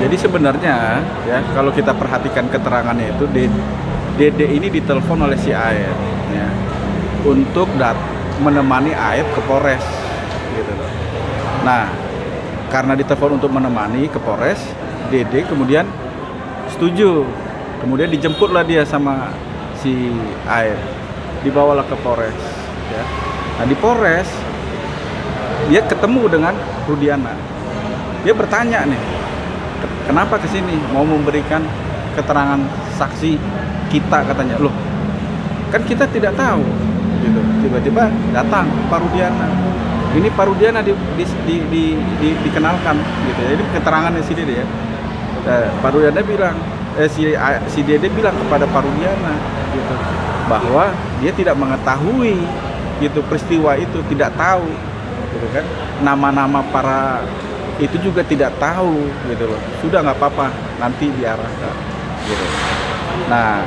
Jadi sebenarnya ya kalau kita perhatikan keterangannya itu Dede ini ditelepon oleh si Aep ya untuk menemani Aep ke Polres gitu loh. Nah, karena ditelepon untuk menemani ke Polres, Dede kemudian setuju. Kemudian dijemputlah dia sama si Aep. Dibawalah ke Polres ya. Nah, di Polres dia ketemu dengan Rudiana. Dia bertanya nih, kenapa kesini? Mau memberikan keterangan saksi kita katanya. Loh, kan kita tidak tahu. Gitu. Tiba-tiba datang Pak Rudiana. Ini Pak Rudiana dikenalkan. Gitu. Ini keterangannya si Dede ya. Pak Rudiana bilang, si Dede bilang kepada Pak Rudiana, gitu, bahwa dia tidak mengetahui gitu peristiwa itu, tidak tahu, gitu kan. Nama-nama para itu juga tidak tahu gitu loh. Sudah nggak apa-apa, nanti diarahkan gitu. Nah,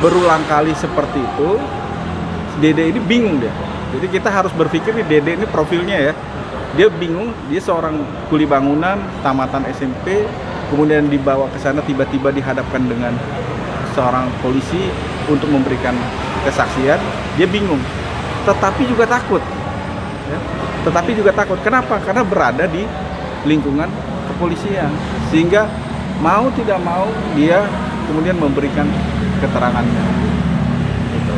berulang kali seperti itu, Dede ini bingung dia. Jadi kita harus berpikir nih, Dede ini profilnya ya. Dia bingung, dia seorang kuli bangunan, tamatan SMP, kemudian dibawa ke sana tiba-tiba dihadapkan dengan seorang polisi untuk memberikan kesaksian. Dia bingung, tetapi juga takut. Ya. Tetapi juga takut. Kenapa? Karena berada di lingkungan kepolisian, sehingga mau tidak mau dia kemudian memberikan keterangannya. Gitu.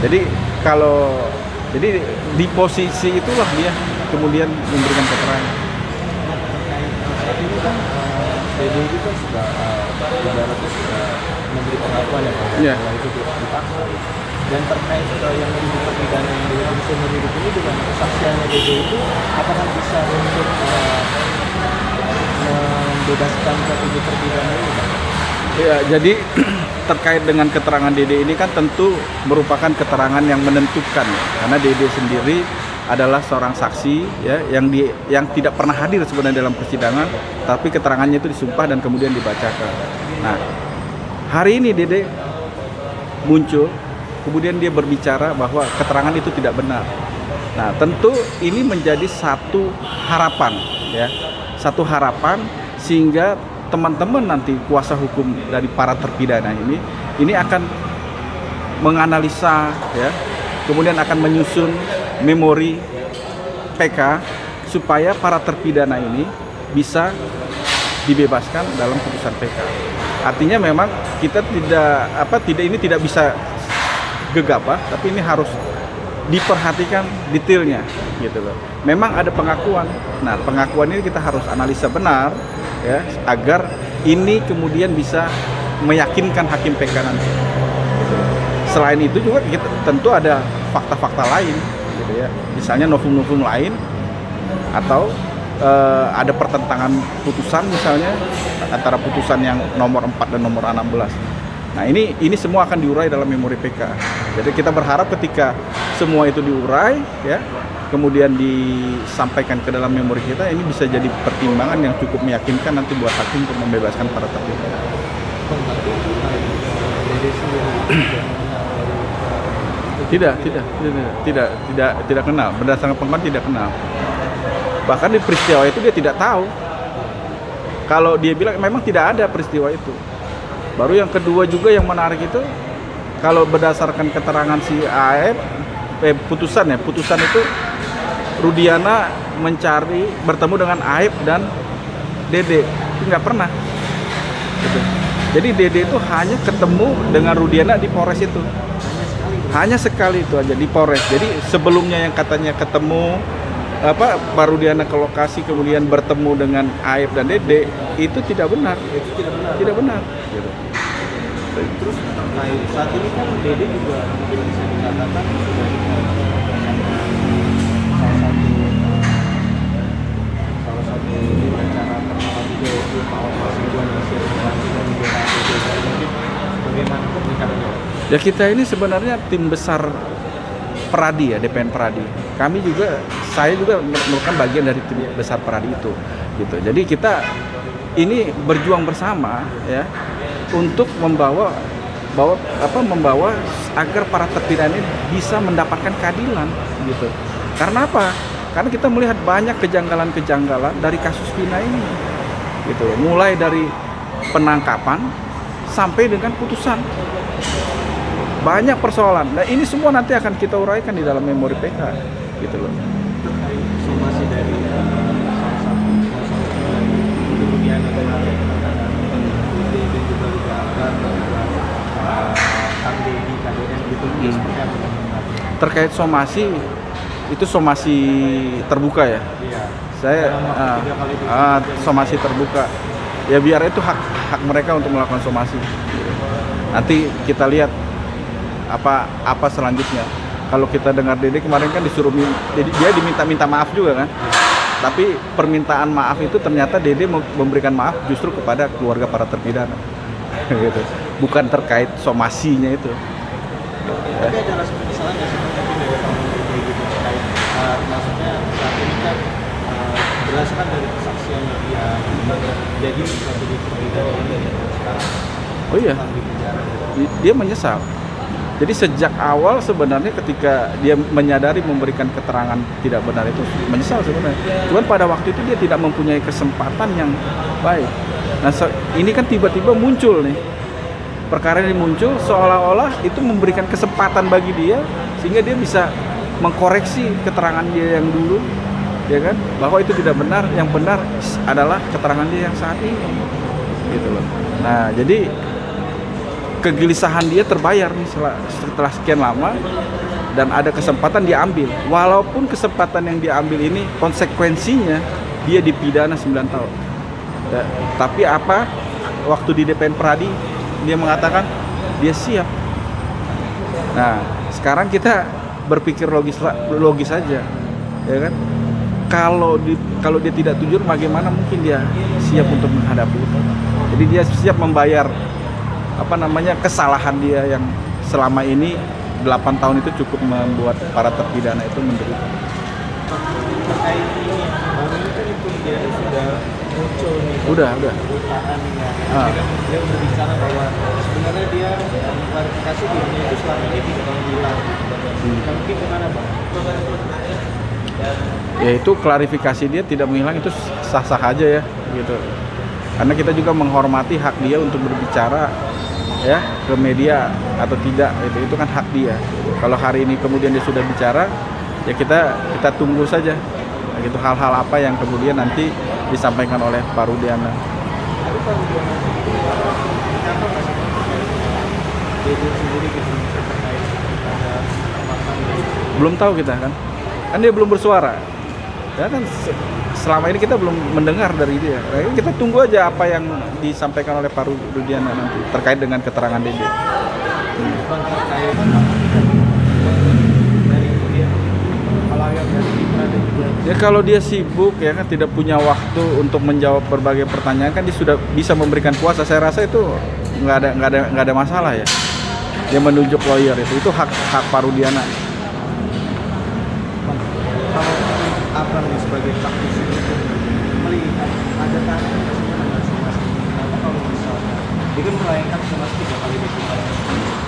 Jadi di posisi itulah dia kemudian memberikan keterangan. Saat ini kan Dede itu kan sudah ibaratnya sudah memberi pengakuan ya Pak, Yeah. bahwa itu dipaksa. Dan terkait yang dibuka pidana yang dihukum seumur hidup ini dengan kesaksiannya Dede itu, apakah bisa untuk membebaskan ketiga terpidana ini Pak? Ya, jadi terkait dengan keterangan Dede ini kan tentu merupakan keterangan yang menentukan, karena Dede sendiri adalah seorang saksi ya yang tidak pernah hadir sebenarnya dalam persidangan, tapi keterangannya itu disumpah dan kemudian dibacakan. Nah, hari ini Dede muncul, kemudian dia berbicara bahwa keterangan itu tidak benar. Nah, tentu ini menjadi satu harapan ya, satu harapan sehingga teman-teman nanti kuasa hukum dari para terpidana ini akan menganalisa ya, kemudian akan menyusun memori PK supaya para terpidana ini bisa dibebaskan dalam putusan PK. Artinya memang kita tidak bisa gegabah, tapi ini harus diperhatikan detailnya gitu loh. Memang ada pengakuan. Nah, pengakuan ini kita harus analisa benar ya, agar ini kemudian bisa meyakinkan hakim PK nanti. Gitu. Selain itu juga kita tentu ada fakta-fakta lain gitu ya. Misalnya novum-novum lain atau ada pertentangan putusan misalnya antara putusan yang nomor 4 dan nomor 16. Nah, ini semua akan diurai dalam memori PK. Jadi kita berharap ketika semua itu diurai ya, kemudian disampaikan ke dalam memori kita, ini bisa jadi pertimbangan yang cukup meyakinkan nanti buat hakim untuk membebaskan para terpidana. Tidak kenal. Berdasarkan pengakuan tidak kenal. Bahkan di peristiwa itu dia tidak tahu. Kalau dia bilang memang tidak ada peristiwa itu. Baru yang kedua juga yang menarik itu, kalau berdasarkan keterangan si Aep, putusan itu Rudiana bertemu dengan Aep dan Dede, itu nggak pernah. Gitu. Jadi Dede itu hanya ketemu dengan Rudiana di Polres itu. Hanya sekali itu aja di Polres. Jadi sebelumnya yang katanya ketemu Pak Rudiana ke lokasi kemudian bertemu dengan Aep dan Dede, itu tidak benar. Tidak benar. Gitu. Terus saat ini kan Dede juga bisa dikatakan sudah salah satu acara terkenal juga yaitu Pak Omar Sibuan yang sirkulasi dan juga Dede. Bagaimana komunikasinya? Ya, kita ini sebenarnya tim besar Peradi ya, DPN Peradi. Saya juga merupakan bagian dari tim besar Peradi itu, gitu. Jadi kita ini berjuang bersama ya untuk membawa agar para terpidana ini bisa mendapatkan keadilan, gitu. Karena apa? Karena kita melihat banyak kejanggalan-kejanggalan dari kasus Vina ini, gitu loh. Mulai dari penangkapan sampai dengan putusan. Banyak persoalan. Nah, ini semua nanti akan kita uraikan di dalam memori PK gitu loh. Terkait somasi dari salah satu dari kemudian kemarin dan juga dan Kang Deddy KDN gitu seperti apa? Terkait somasi, itu somasi terbuka ya. Iya. Saya somasi terbuka. Ya biar itu hak mereka untuk melakukan somasi. Nanti kita lihat apa selanjutnya. Kalau kita dengar Dede kemarin kan disuruh dia diminta maaf juga kan. Tapi permintaan maaf itu ternyata Dede memberikan maaf justru kepada keluarga para terpidana. Gitu. Bukan terkait somasinya itu. Tapi ada rasa penyesalan nggak sih mungkin dari Pak Deddy gitu terkait maksudnya saat ini kan berdasarkan dari kesaksiannya dia jadi strategi terpidana ini sekarang Oh iya, di penjara. dia menyesal. Jadi sejak awal sebenarnya ketika dia menyadari memberikan keterangan tidak benar itu menyesal sebenarnya. Cuman pada waktu itu dia tidak mempunyai kesempatan yang baik. Nah ini kan tiba-tiba muncul nih. Perkara ini muncul seolah-olah itu memberikan kesempatan bagi dia sehingga dia bisa mengkoreksi keterangan dia yang dulu, ya kan? Bahwa itu tidak benar, yang benar adalah keterangan dia yang saat ini. Gitu loh. Nah, jadi kegelisahan dia terbayar nih setelah sekian lama dan ada kesempatan diambil. Walaupun kesempatan yang diambil ini konsekuensinya dia dipidana 9 tahun. Ya, tapi apa? Waktu di DPN Pradi dia mengatakan dia siap. Nah, sekarang kita berpikir logis saja, ya kan? Kalau dia tidak jujur, bagaimana mungkin dia siap untuk menghadapi itu? Jadi dia siap membayar kesalahan dia yang selama ini 8 tahun itu cukup membuat para terpidana itu menderita. Terkait ini, baru ini kan itu dia sudah muncul nih. Udah. Pertanyaannya. Dia berbicara bahwa sebenarnya dia mengklarifikasi dirinya itu selama ini tidak menghilang. Mungkin gimana Bang? Ya itu klarifikasi dia tidak menghilang itu sah-sah aja ya gitu. Karena kita juga menghormati hak dia untuk berbicara ya ke media atau tidak, itu kan hak dia. Kalau hari ini kemudian dia sudah bicara, ya kita tunggu saja gitu hal-hal apa yang kemudian nanti disampaikan oleh Pak Rudiana. Tapi Pak Rudiana kenapa masih dia sendiri gitu terkait ada makam Belum tahu kita kan dia belum bersuara ya kan, selama ini kita belum mendengar dari dia. Nah, kita tunggu aja apa yang disampaikan oleh Pak Rudiana nanti terkait dengan keterangan Dede. Ya kalau dia sibuk ya kan tidak punya waktu untuk menjawab berbagai pertanyaan kan dia sudah bisa memberikan kuasa. Saya rasa itu nggak ada masalah ya. Dia menunjuk lawyer itu hak Pak Rudiana. Abang sebagai praktisi hukum melihat ada tantangan apa kalau misalnya dia kan melayangkan somasi 3 kali di bulan,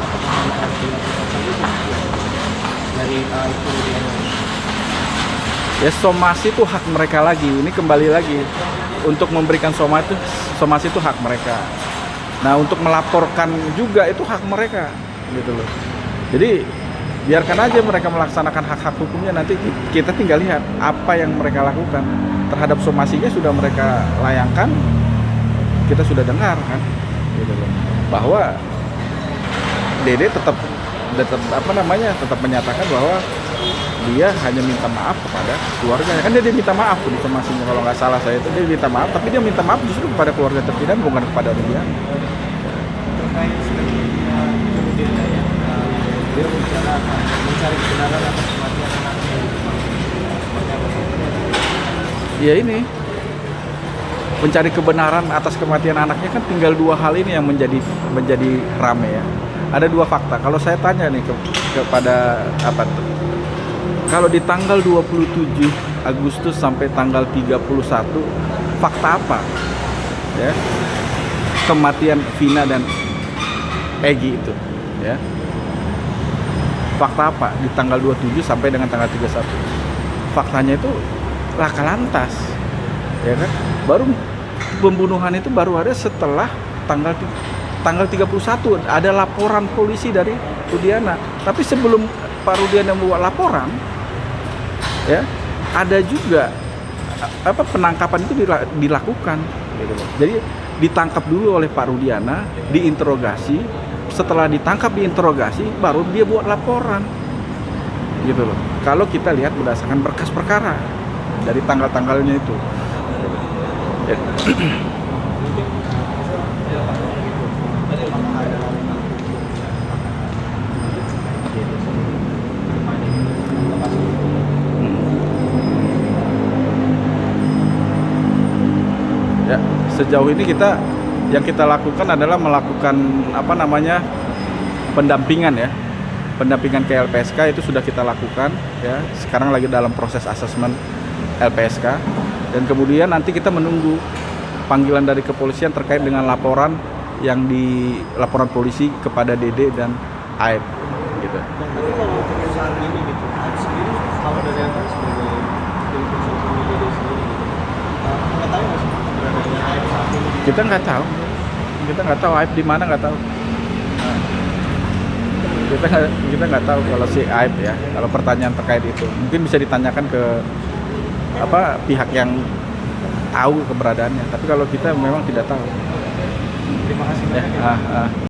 apakah harus dilakukan saja dari itu dia Ya somasi itu hak mereka lagi. Ini kembali lagi untuk memberikan somasi itu hak mereka. Nah untuk melaporkan juga itu hak mereka gitu loh. Jadi biarkan aja mereka melaksanakan hak-hak hukumnya, nanti kita tinggal lihat apa yang mereka lakukan terhadap somasinya. Sudah mereka layangkan, kita sudah dengar kan gitu loh, bahwa Dede tetap menyatakan bahwa dia hanya minta maaf kepada keluarganya. Kan dia minta maaf di somasinya kalau nggak salah saya itu, dia minta maaf, tapi dia minta maaf justru kepada keluarga terpidana bukan kepada Rudiana. terkait selanjutnya kemudian dia bicara mencari kebenaran atas kematian anaknya. Ya ini mencari kebenaran atas kematian anaknya kan tinggal 2 hal ini yang menjadi rame ya. Ada 2 fakta. Kalau saya tanya nih kepada apa tuh? Kalau di tanggal 27 Agustus sampai tanggal 31 fakta apa? Ya. Kematian Vina dan Egy itu, ya. Fakta apa di tanggal 27 sampai dengan tanggal 31? Faktanya itu laka lantas, ya kan? Baru pembunuhan itu baru ada setelah tanggal 31 ada laporan polisi dari Rudiana. Tapi sebelum Pak Rudiana membuat laporan, ya ada juga penangkapan itu dilakukan. Gitu loh. Jadi ditangkap dulu oleh Pak Rudiana, diinterogasi. Setelah ditangkap diinterogasi, baru dia buat laporan. Gitu loh. Kalau kita lihat berdasarkan berkas perkara dari tanggal-tanggalnya itu. Ya. Ya, sejauh ini yang kita lakukan adalah melakukan pendampingan ya. Pendampingan ke LPSK itu sudah kita lakukan ya. Sekarang lagi dalam proses asesmen LPSK dan kemudian nanti kita menunggu panggilan dari kepolisian terkait dengan laporan laporan polisi kepada Dede dan Aib gitu. Tapi kalau untuk saat ini gitu, Aib sendiri kalau dari Anda sebagai tim kuasa hukum Dede sendiri gitu, mengetahui nggak sih keberadaannya Aib saat ini? Kita nggak tahu Aib di mana, nggak tahu. Kita nggak tahu kalau si Aib ya. Kalau pertanyaan terkait itu mungkin bisa ditanyakan ke pihak yang tahu keberadaannya. Tapi kalau kita memang tidak tahu. Terima kasih banyak ya.